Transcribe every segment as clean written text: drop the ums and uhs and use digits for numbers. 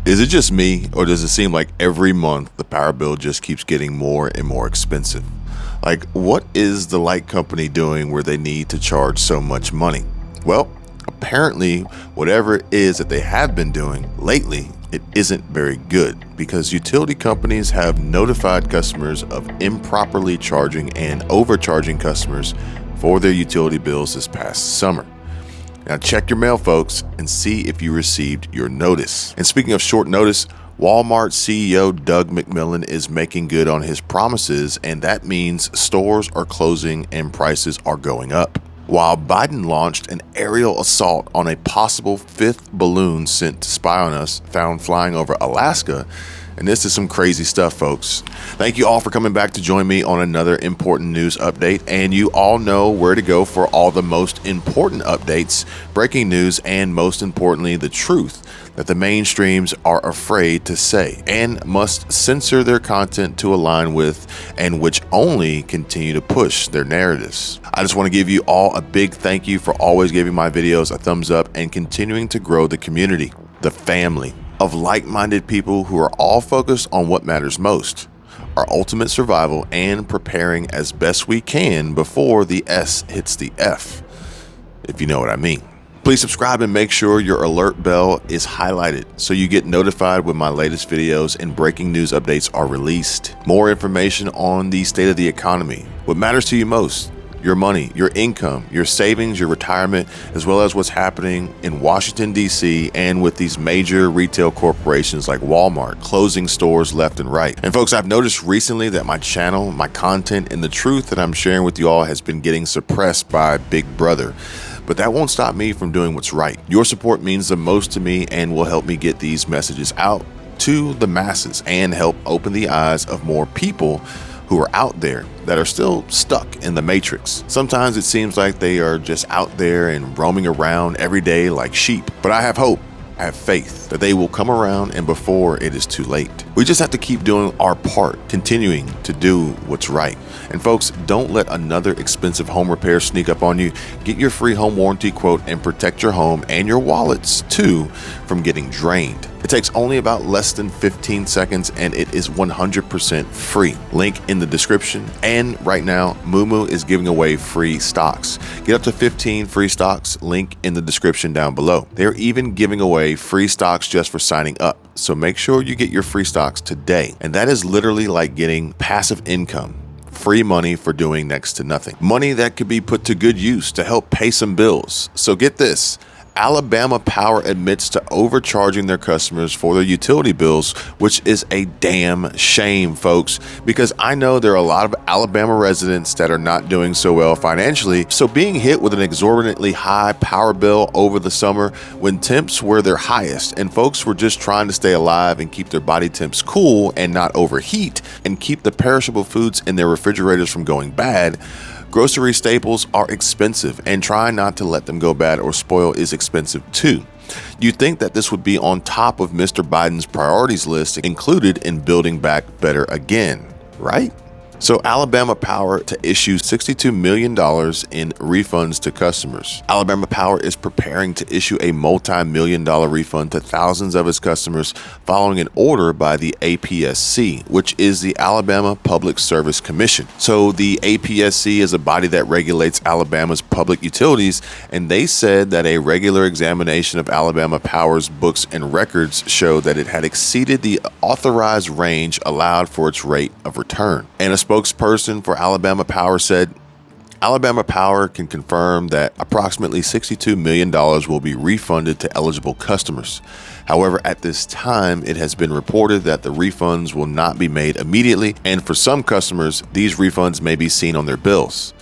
Is it just me, or does it seem like every month the power bill just keeps getting more and more expensive? Like, what is the light company doing where they need to charge so much money? Well, apparently, whatever it is that they have been doing lately, it isn't very good because utility companies have notified customers of improperly charging and overcharging customers for their utility bills this past summer. Now check your mail, folks, and see if you received your notice. And speaking of short notice, Walmart CEO Doug McMillon is making good on his promises, and that means stores are closing and prices are going up. While Biden launched an aerial assault on a possible fifth balloon sent to spy on us found flying over Alaska, and this is some crazy stuff, folks. Thank you all for coming back to join me on another important news update. And you all know where to go for all the most important updates, breaking news, and most importantly, the truth that the mainstreams are afraid to say and must censor their content to align with, and which only continue to push their narratives. I just want to give you all a big thank you for always giving my videos a thumbs up and continuing to grow the community, the family of like-minded people who are all focused on what matters most, our ultimate survival and preparing as best we can before the S hits the F, if you know what I mean. Please subscribe and make sure your alert bell is highlighted so you get notified when my latest videos and breaking news updates are released. More information on the state of the economy, what matters to you most, your money, your income, your savings, your retirement, as well as what's happening in Washington, D.C. and with these major retail corporations like Walmart closing stores left and right. And folks, I've noticed recently that my channel, my content, and the truth that I'm sharing with you all has been getting suppressed by Big Brother. But that won't stop me from doing what's right. Your support means the most to me and will help me get these messages out to the masses and help open the eyes of more people who are out there that are still stuck in the matrix. Sometimes it seems like they are just out there and roaming around every day like sheep. But I have hope, I have faith that they will come around and before it is too late. We just have to keep doing our part, continuing to do what's right. And folks, don't let another expensive home repair sneak up on you. Get your free home warranty quote and protect your home and your wallets too from getting drained. It takes only about less than 15 seconds and it is 100% free. Link in the description. And right now, Moomoo is giving away free stocks. Get up to 15 free stocks. Link in the description down below. They're even giving away free stocks just for signing up. So make sure you get your free stocks today. And that is literally like getting passive income. Free money for doing next to nothing. Money that could be put to good use to help pay some bills. So get this. Alabama Power admits to overcharging their customers for their utility bills, which is a damn shame, folks, because I know there are a lot of Alabama residents that are not doing so well financially. So being hit with an exorbitantly high power bill over the summer when temps were their highest and folks were just trying to stay alive and keep their body temps cool and not overheat and keep the perishable foods in their refrigerators from going bad. Grocery staples are expensive, and trying not to let them go bad or spoil is expensive too. You'd think that this would be on top of Mr. Biden's priorities list included in Building Back Better again, right? So Alabama Power to issue $62 million in refunds to customers. Alabama Power is preparing to issue a multi-million-dollar refund to thousands of its customers following an order by the APSC, which is the Alabama Public Service Commission. So the APSC is a body that regulates Alabama's public utilities, and they said that a regular examination of Alabama Power's books and records showed that it had exceeded the authorized range allowed for its rate of return. And a spokesperson for Alabama Power said, Alabama Power can confirm that approximately $62 million will be refunded to eligible customers. However, at this time, it has been reported that the refunds will not be made immediately, and for some customers, these refunds may be seen on their bills.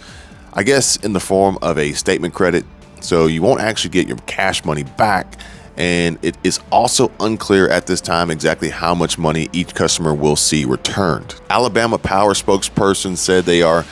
I guess in the form of a statement credit, so you won't actually get your cash money back. And it is also unclear at this time exactly how much money each customer will see returned. Alabama Power spokesperson said they are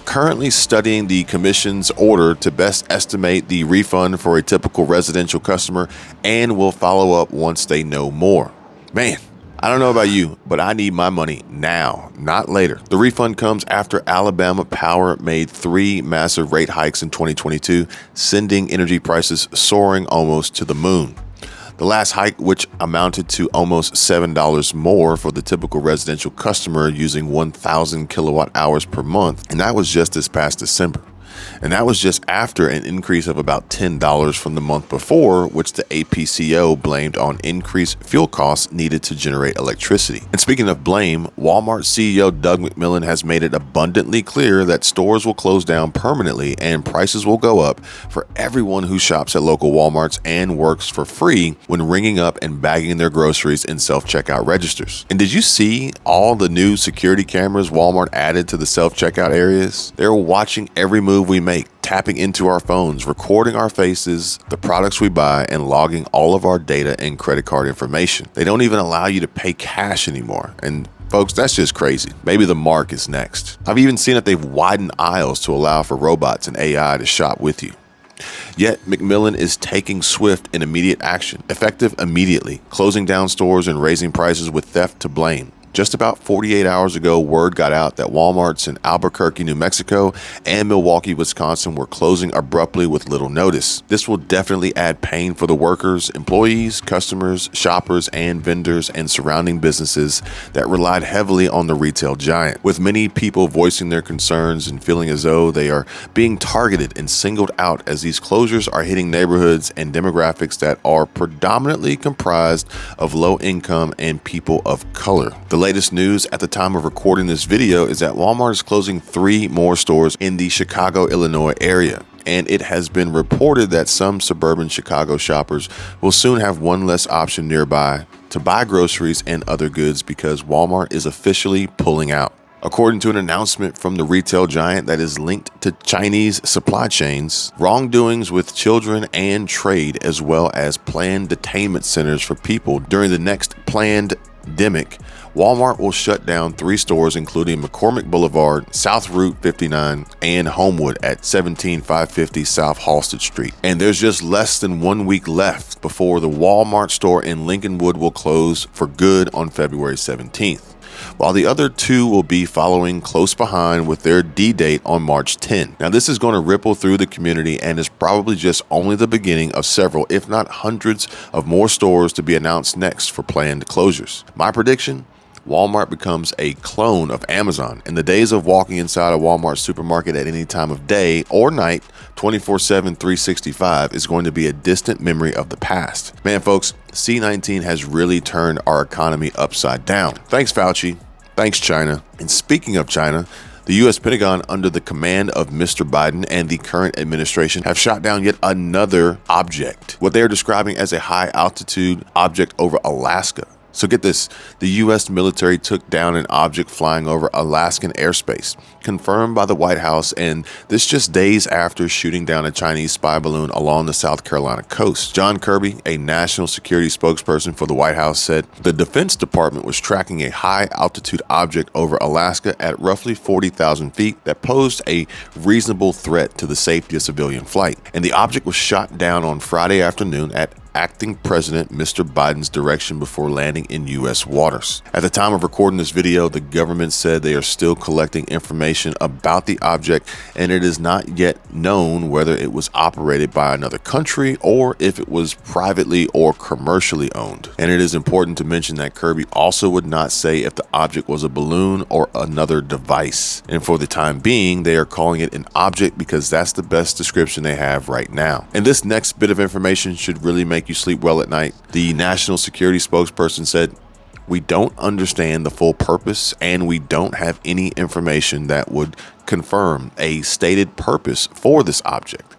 currently studying the commission's order to best estimate the refund for a typical residential customer and will follow up once they know more. Man, I don't know about you, but I need my money now, not later. The refund comes after Alabama Power made 3 massive rate hikes in 2022, sending energy prices soaring almost to the moon. The The last hike, which amounted to almost $7 more for the typical residential customer using 1,000 kilowatt hours per month, and that was just this past December. And that was just after an increase of about $10 from the month before, which the APCO blamed on increased fuel costs needed to generate electricity. And speaking of blame, Walmart CEO Doug McMillon has made it abundantly clear that stores will close down permanently and prices will go up for everyone who shops at local Walmarts and works for free when ringing up and bagging their groceries in self-checkout registers. And did you see all the new security cameras Walmart added to the self-checkout areas? They're watching every move we make, tapping into our phones, recording our faces, the products we buy, and logging all of our data and credit card information. They don't even allow you to pay cash anymore. And folks, that's just crazy. Maybe the mark is next. I've even seen that they've widened aisles to allow for robots and AI to shop with you. Yet, McMillon is taking swift and immediate action, effective immediately, closing down stores and raising prices with theft to blame. Just about 48 hours ago, word got out that Walmarts in Albuquerque, New Mexico and Milwaukee, Wisconsin were closing abruptly with little notice. This will definitely add pain for the workers, employees, customers, shoppers, and vendors and surrounding businesses that relied heavily on the retail giant, with many people voicing their concerns and feeling as though they are being targeted and singled out as these closures are hitting neighborhoods and demographics that are predominantly comprised of low income and people of color. The latest news at the time of recording this video is that Walmart is closing 3 more stores in the Chicago, Illinois area. And it has been reported that some suburban Chicago shoppers will soon have one less option nearby to buy groceries and other goods because Walmart is officially pulling out. According to an announcement from the retail giant that is linked to Chinese supply chains, wrongdoings with children and trade, as well as planned detainment centers for people during the next planned pandemic, Walmart will shut down 3 stores, including McCormick Boulevard, South Route 59, and Homewood at 17550 South Halsted Street. And there's just less than 1 week left before the Walmart store in Lincolnwood will close for good on February 17th, while the other 2 will be following close behind with their D-date on March 10. Now, this is going to ripple through the community and is probably just only the beginning of several, if not hundreds, of more stores to be announced next for planned closures. My prediction? Walmart becomes a clone of Amazon, and the days of walking inside a Walmart supermarket at any time of day or night, 24/7, 365, is going to be a distant memory of the past. Man, folks, C-19 has really turned our economy upside down. Thanks, Fauci. Thanks, China. And speaking of China, the U.S. Pentagon, under the command of Mr. Biden and the current administration, have shot down yet another object, what they are describing as a high-altitude object over Alaska. So get this, the U.S. military took down an object flying over Alaskan airspace, confirmed by the White House, and this just days after shooting down a Chinese spy balloon along the South Carolina coast. John Kirby, a national security spokesperson for the White House, said the Defense Department was tracking a high-altitude object over Alaska at roughly 40,000 feet that posed a reasonable threat to the safety of civilian flight. And the object was shot down on Friday afternoon at acting President Mr. Biden's direction before landing in U.S. waters. At the time of recording this video, the government said they are still collecting information about the object, and it is not yet known whether it was operated by another country or if it was privately or commercially owned. And it is important to mention that Kirby also would not say if the object was a balloon or another device. And for the time being, they are calling it an object because that's the best description they have right now. And this next bit of information should really make you sleep well at night. The national security spokesperson said, "We don't understand the full purpose and we don't have any information that would confirm a stated purpose for this object.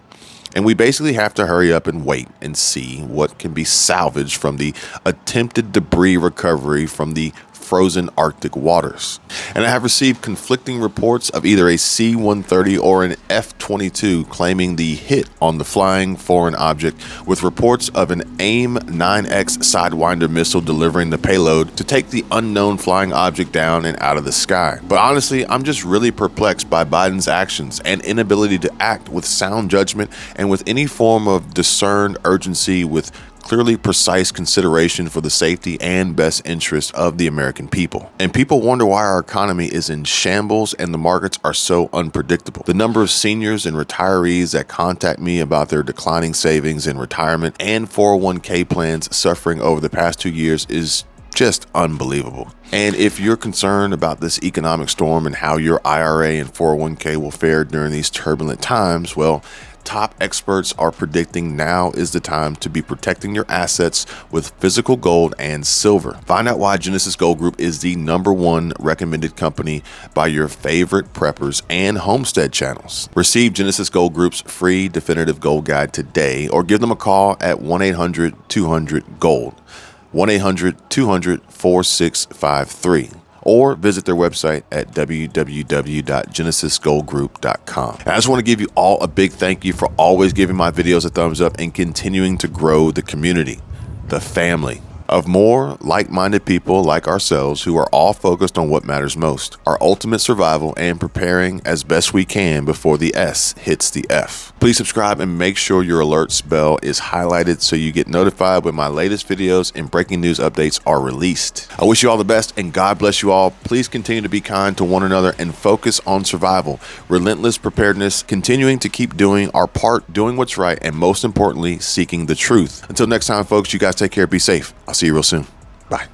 And we basically have to hurry up and wait and see what can be salvaged from the attempted debris recovery from the frozen Arctic waters." And I have received conflicting reports of either a C-130 or an F-22 claiming the hit on the flying foreign object, with reports of an AIM-9X Sidewinder missile delivering the payload to take the unknown flying object down and out of the sky. But honestly, I'm just really perplexed by Biden's actions and inability to act with sound judgment and with any form of discerned urgency with clearly precise consideration for the safety and best interest of the American people. And people wonder why our economy is in shambles and the markets are so unpredictable. The number of seniors and retirees that contact me about their declining savings in retirement and 401k plans suffering over the past 2 years is just unbelievable. And if you're concerned about this economic storm and how your IRA and 401k will fare during these turbulent times, well, top experts are predicting now is the time to be protecting your assets with physical gold and silver. Find out why Genesis Gold Group is the #1 recommended company by your favorite preppers and homestead channels. Receive Genesis Gold Group's free definitive gold guide today or give them a call at 1-800-200-GOLD. 1-800-200-4653. Or visit their website at www.genesisgoldgroup.com. I just want to give you all a big thank you for always giving my videos a thumbs up and continuing to grow the community, the family of more like-minded people like ourselves who are all focused on what matters most, our ultimate survival and preparing as best we can before the S hits the F. Please subscribe and make sure your alerts bell is highlighted so you get notified when my latest videos and breaking news updates are released. I wish you all the best and God bless you all. Please continue to be kind to one another and focus on survival, relentless preparedness, continuing to keep doing our part, doing what's right, and most importantly, seeking the truth. Until next time, folks, you guys take care, be safe. I'll see you real soon. Bye.